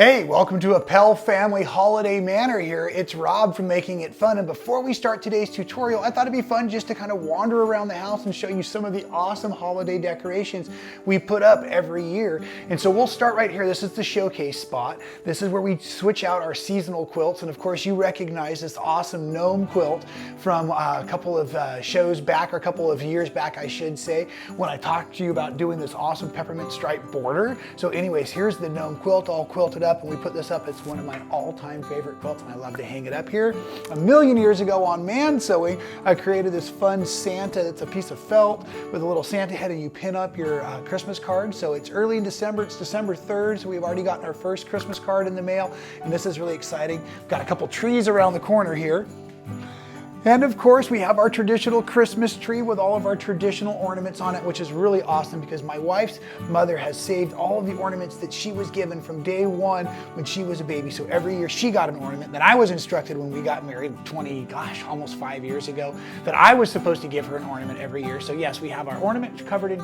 Hey, welcome to Applique Family Holiday Manor here. It's Rob from Making It Fun. And before we start today's tutorial, I thought it'd be fun just to kind of wander around the house and show you some of the awesome holiday decorations we put up every year. And so we'll start right here. This is the showcase spot. This is where we switch out our seasonal quilts. And of course, you recognize this awesome gnome quilt from a couple of shows back, or a couple of years back, I should say, when I talked to you about doing this awesome peppermint stripe border. So anyways, here's the gnome quilt all quilted up, and we put this up. It's one of my all-time favorite quilts, and I love to hang it up here. A million years ago on Man Sewing, I created this fun Santa. It's a piece of felt with a little Santa head, and you pin up your Christmas card. So it's early in December. It's December 3rd, so we've already gotten our first Christmas card in the mail, and this is really exciting. We've got a couple trees around the corner here. And of course, we have our traditional Christmas tree with all of our traditional ornaments on it, which is really awesome because my wife's mother has saved all of the ornaments that she was given from day one when she was a baby. So every year she got an ornament that I was instructed when we got married almost 5 years ago, that I was supposed to give her an ornament every year. So yes, we have our ornament covered in,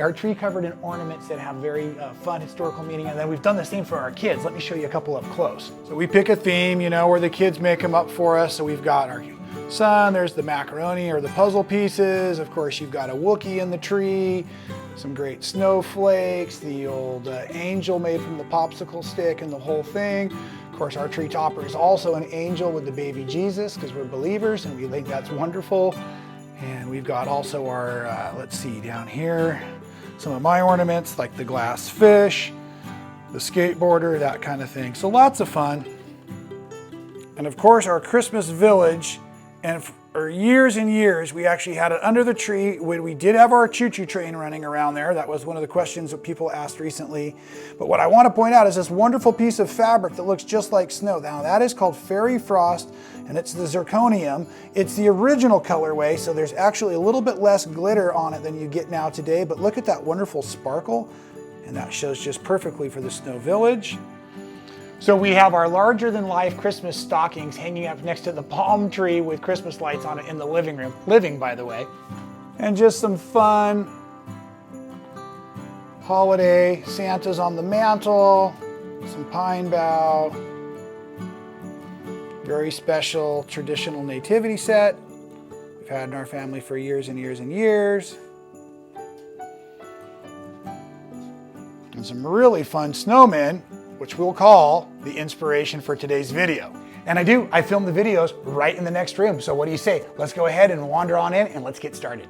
our tree covered in ornaments that have very fun historical meaning. And then we've done the same for our kids. Let me show you a couple up close. So we pick a theme, where the kids make them up for us. So we've got our sun, there's the macaroni or the puzzle pieces. Of course, you've got a Wookiee in the tree, some great snowflakes, the old angel made from the popsicle stick and the whole thing. Of course, our tree topper is also an angel with the baby Jesus because we're believers and we think that's wonderful. And we've got also our, let's see, down here, some of my ornaments like the glass fish, the skateboarder, that kind of thing. So lots of fun. And of course, our Christmas village. And for years and years, we actually had it under the tree when we did have our choo-choo train running around there. That was one of the questions that people asked recently. But what I want to point out is this wonderful piece of fabric that looks just like snow. Now that is called Fairy Frost, and it's the zirconium. It's the original colorway, so there's actually a little bit less glitter on it than you get now today. But look at that wonderful sparkle, and that shows just perfectly for the Snow Village. So we have our larger-than-life Christmas stockings hanging up next to the palm tree with Christmas lights on it in the living room. Living, by the way. And just some fun holiday Santas on the mantle, some pine bough, very special traditional nativity set we've had in our family for years and years and years. And some really fun snowmen, which we'll call the inspiration for today's video. And I filmed the videos right in the next room. So what do you say? Let's go ahead and wander on in and let's get started.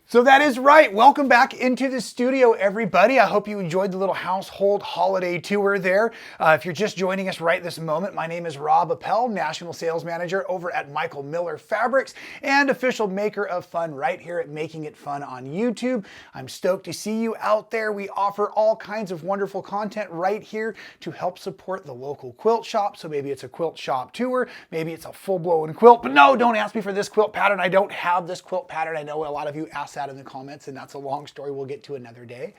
So that is right. Welcome back into the studio, everybody. I hope you enjoyed the little household holiday tour there. If you're just joining us right this moment, my name is Rob Applique, National Sales Manager over at Michael Miller Fabrics and official maker of fun right here at Making It Fun on YouTube. I'm stoked to see you out there. We offer all kinds of wonderful content right here to help support the local quilt shop. So maybe it's a quilt shop tour, maybe it's a full-blown quilt, but no, don't ask me for this quilt pattern. I don't have this quilt pattern. I know a lot of you asked that in the comments, and that's a long story we'll get to another day.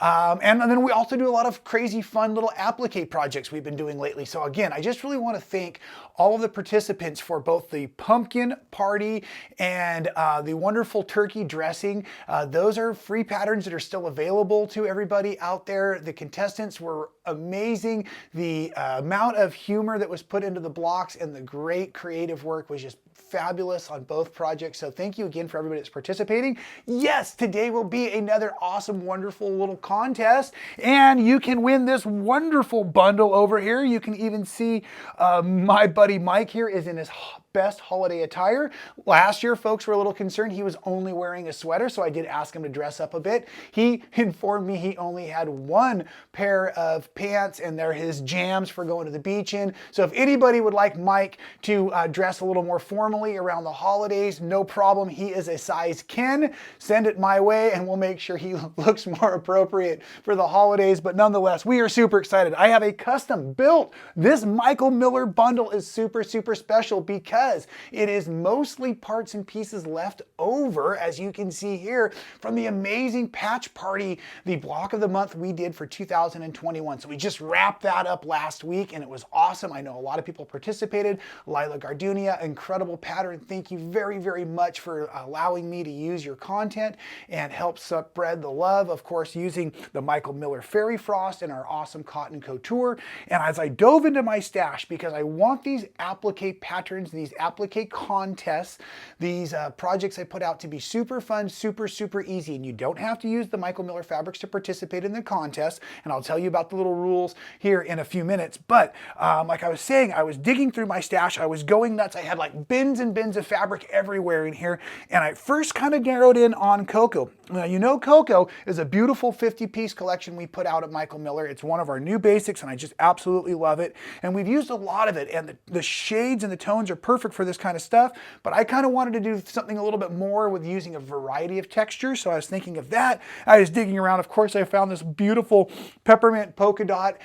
And then we also do a lot of crazy fun little applique projects we've been doing lately. So again, I just really want to thank all of the participants for both the pumpkin party and the wonderful turkey dressing. Those are free patterns that are still available to everybody out there. The contestants were amazing. The amount of humor that was put into the blocks and the great creative work was just fabulous on both projects. So thank you again for everybody that's participating. Yes, today will be another awesome, wonderful little contest, and you can win this wonderful bundle over here. You can even see my buddy Mike here is in his best holiday attire. Last year, folks were a little concerned he was only wearing a sweater, so I did ask him to dress up a bit. He informed me he only had one pair of pants, and they're his jams for going to the beach in. So if anybody would like Mike to dress a little more formally around the holidays, no problem. He is a size Ken. Send it my way, and we'll make sure he looks more appropriate for the holidays. But nonetheless, we are super excited. I have a custom built. This Michael Miller bundle is super, super special because because it is mostly parts and pieces left over, as you can see here, from the amazing patch party, the block of the month we did for 2021. So we just wrapped that up last week and it was awesome. I know a lot of people participated. Lila Gardunia, incredible pattern. Thank you very, very much for allowing me to use your content and help spread the love. Of course, using the Michael Miller Fairy Frost and our awesome cotton couture. And as I dove into my stash, because I want these applique patterns, these applique contests, these projects I put out to be super fun, super easy. And you don't have to use the Michael Miller fabrics to participate in the contest. And I'll tell you about the little rules here in a few minutes. But like I was saying, I was digging through my stash. I was going nuts. I had like bins and bins of fabric everywhere in here. And I first kind of narrowed in on Cocoa. Now, you know, Cocoa is a beautiful 50-piece collection we put out at Michael Miller. It's one of our new basics and I just absolutely love it. And we've used a lot of it and the shades and the tones are perfect for this kind of stuff. But I kind of wanted to do something a little bit more with using a variety of textures. So I was thinking of that. I was digging around. Of course, I found this beautiful peppermint polka dot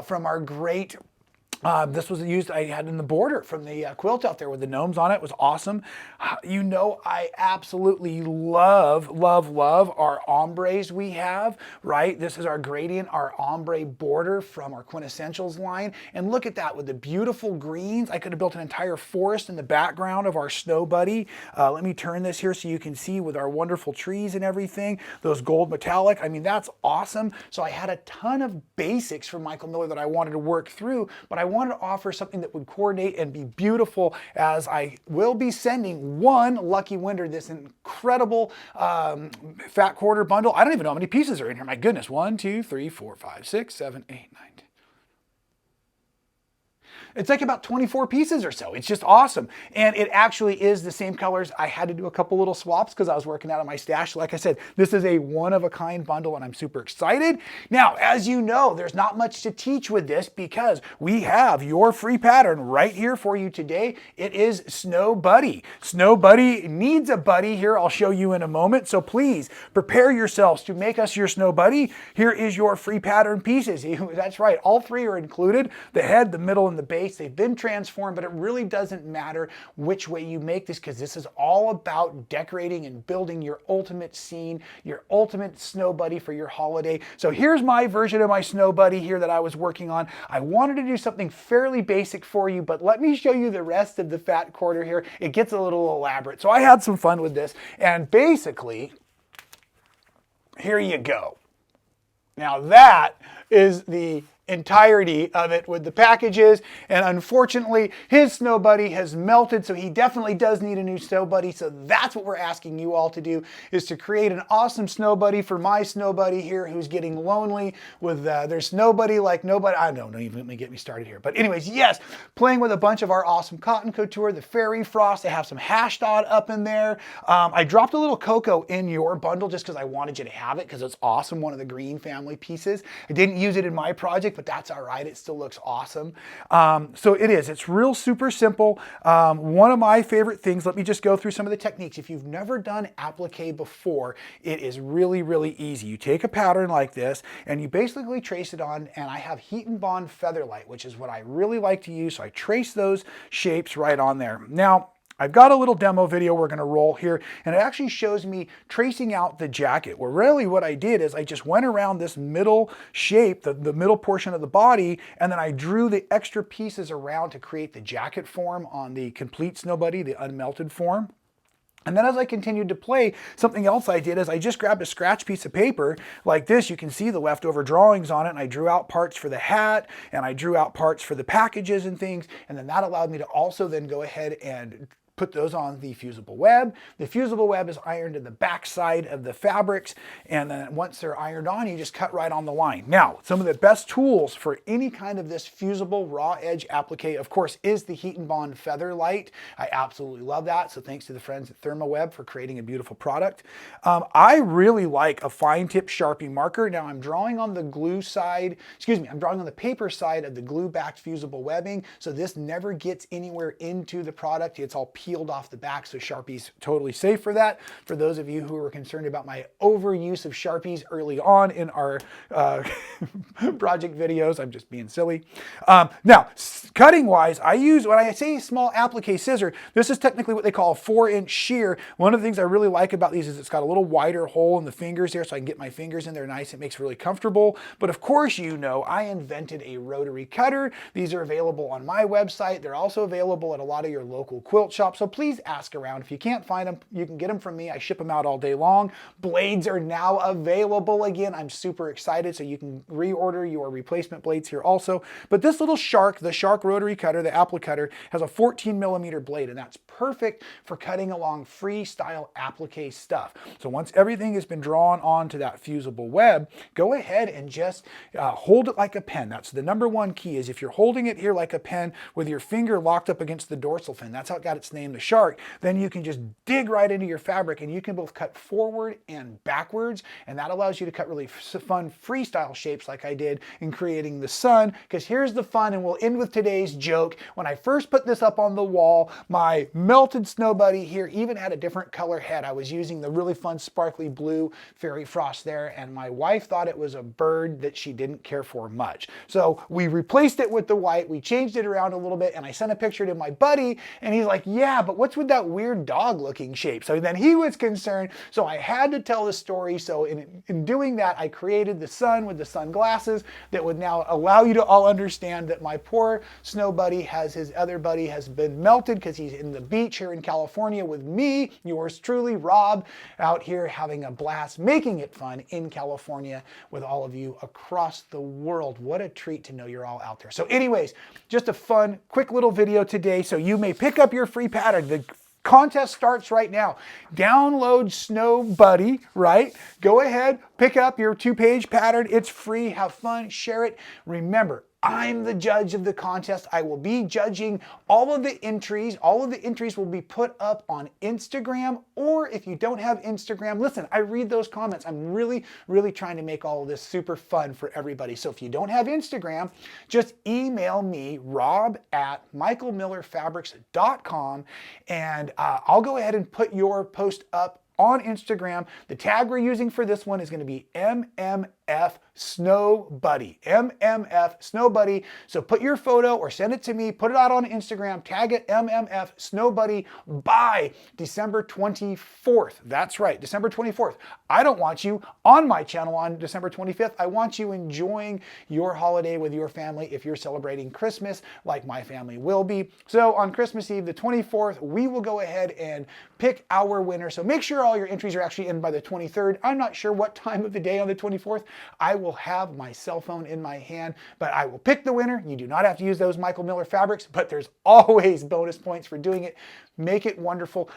from our great this was used, I had in the border from the quilt out there with the gnomes on it. It was awesome. You know, I absolutely love our ombres we have, right? This is our gradient, our ombre border from our Quintessentials line. And look at that with the beautiful greens. I could have built an entire forest in the background of our Snow Buddy. Let me turn this here so you can see with our wonderful trees and everything, those gold metallic. I mean, that's awesome. So I had a ton of basics from Michael Miller that I wanted to work through, but I wanted to offer something that would coordinate and be beautiful, as I will be sending one lucky winner this incredible fat quarter bundle. I don't even know how many pieces are in here. My goodness. 1, 2, 3, 4, 5, 6, 7, 8, 9, 10. It's like about 24 pieces or so. It's just awesome. And it actually is the same colors. I had to do a couple little swaps because I was working out of my stash. Like I said, this is a one-of-a-kind bundle and I'm super excited. Now, as you know, there's not much to teach with this because we have your free pattern right here for you today. It is Snow Buddy. Snow Buddy needs a buddy here. I'll show you in a moment. So please prepare yourselves to make us your Snow Buddy. Here is your free pattern pieces. That's right. All three are included. The head, the middle, and the base. They've been transformed, but it really doesn't matter which way you make this because this is all about decorating and building your ultimate scene, your ultimate Snow Buddy for your holiday. So here's my version of my Snow Buddy here that I was working on. I wanted to do something fairly basic for you, but let me show you the rest of the fat quarter here. It gets a little elaborate. So I had some fun with this, and basically, here you go. Now that is the entirety of it with the packages, and unfortunately his Snow Buddy has melted, so he definitely does need a new Snow Buddy. So that's what we're asking you all to do, is to create an awesome Snow Buddy for my Snow Buddy here who's getting lonely with their Snow Buddy like nobody. I don't even let me get me started here, but anyways, yes, playing with a bunch of our awesome cotton couture, the Fairy Frost. I have some hash dot up in there. I dropped a little Cocoa in your bundle just because I wanted you to have it because it's awesome, one of the green family pieces. I didn't use it in my project, but that's all right. It still looks awesome. So it is. It's real super simple. One of my favorite things, let me just go through some of the techniques. If you've never done applique before, it is really easy. You take a pattern like this and you basically trace it on, and I have Heat and Bond Featherlight, which is what I really like to use. So I trace those shapes right on there. Now, I've got a little demo video we're going to roll here, and it actually shows me tracing out the jacket, where really what I did is I just went around this middle shape, the middle portion of the body, and then I drew the extra pieces around to create the jacket form on the complete Snow Buddy, the unmelted form. And then as I continued to play, something else I did is I just grabbed a scratch piece of paper like this. You can see the leftover drawings on it, and I drew out parts for the hat, and I drew out parts for the packages and things, and then that allowed me to also then go ahead and put those on the fusible web. The fusible web is ironed to the back side of the fabrics, and then once they're ironed on, you just cut right on the line. Now, some of the best tools for any kind of this fusible raw edge applique, of course, is the Heat and Bond Featherlight. I absolutely love that, so thanks to the friends at ThermoWeb for creating a beautiful product. I really like a fine tip Sharpie marker. Now I'm drawing on the glue side, I'm drawing on the paper side of the glue backed fusible webbing, so this never gets anywhere into the product. It's all peeled off the back, so Sharpie's totally safe for that. For those of you who were concerned about my overuse of Sharpies early on in our project videos, I'm just being silly. Now, cutting wise, I use, when I say small applique scissor, this is technically what they call a 4-inch shear. One of the things I really like about these is it's got a little wider hole in the fingers here, so I can get my fingers in there nice. It makes it really comfortable. But of course, you know, I invented a rotary cutter. These are available on my website. They're also available at a lot of your local quilt shops, so please ask around. If you can't find them, you can get them from me. I ship them out all day long. Blades are now available again. I'm super excited, so you can reorder your replacement blades here also. But this little Shark, the Shark rotary cutter, the Applique cutter, has a 14mm blade, and that's perfect for cutting along freestyle applique stuff. So once everything has been drawn onto that fusible web, go ahead and just hold it like a pen. That's the number one key, is if you're holding it here like a pen with your finger locked up against the dorsal fin, that's how it got its name, the Shark, then you can just dig right into your fabric, and you can both cut forward and backwards, and that allows you to cut really fun freestyle shapes like I did in creating the sun. Because here's the fun, and we'll end with today's joke. When I first put this up on the wall, my melted snow buddy here even had a different color head. I was using the really fun sparkly blue fairy frost there, and my wife thought it was a bird that she didn't care for much. So we replaced it with the white, we changed it around a little bit, and I sent a picture to my buddy, and he's like, yeah, but what's with that weird dog looking shape? So then he was concerned, so I had to tell the story. So in doing that, I created the sun with the sunglasses that would now allow you to all understand that my poor snow buddy his other buddy has been melted because he's in the beach here in California with me, yours truly, Rob, out here having a blast, making it fun in California with all of you across the world. What a treat to know you're all out there. So anyways, just a fun, quick little video today so you may pick up your free pattern. The contest starts right now. Download Snow Buddy, right? Go ahead, pick up your 2-page pattern. It's free. Have fun, share it. Remember, I'm the judge of the contest. I will be judging all of the entries. All of the entries will be put up on Instagram, or if you don't have Instagram, listen, I read those comments. I'm really trying to make all of this super fun for everybody. So if you don't have Instagram, just email me, rob@michaelmillerfabrics.com, and I'll go ahead and put your post up on Instagram. The tag we're using for this one is going to be MMF Snow Buddy. MMF Snow Buddy. So put your photo or send it to me, put it out on Instagram, tag it MMF Snow Buddy by December 24th. That's right, December 24th. I don't want you on my channel on December 25th. I want you enjoying your holiday with your family if you're celebrating Christmas like my family will be. So on Christmas Eve, the 24th, we will go ahead and pick our winner. So make sure all your entries are actually in by the 23rd. I'm not sure what time of the day on the 24th. I will have my cell phone in my hand, but I will pick the winner. You do not have to use those Michael Miller fabrics, but there's always bonus points for doing it. Make it wonderful.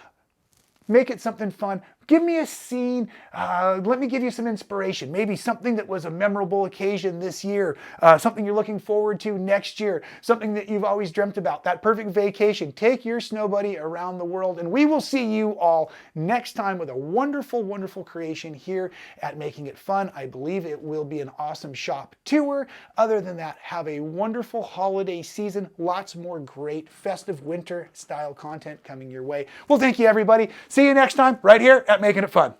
Make it something fun. Give me a scene. Let me give you some inspiration. Maybe something that was a memorable occasion this year, something you're looking forward to next year, something that you've always dreamt about, that perfect vacation. Take your snow buddy around the world, and we will see you all next time with a wonderful, wonderful creation here at Making It Fun. I believe it will be an awesome shop tour. Other than that, have a wonderful holiday season. Lots more great festive winter style content coming your way. Well, thank you, everybody. See you next time right here at Making It Fun.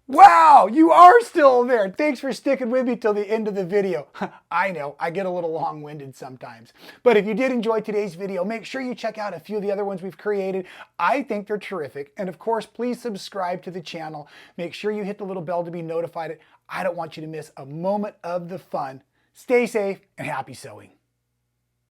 Wow, you are still there. Thanks for sticking with me till the end of the video. I know, I get a little long-winded sometimes. But if you did enjoy today's video, make sure you check out a few of the other ones we've created. I think they're terrific. And of course, please subscribe to the channel. Make sure you hit the little bell to be notified. I don't want you to miss a moment of the fun. Stay safe and happy sewing.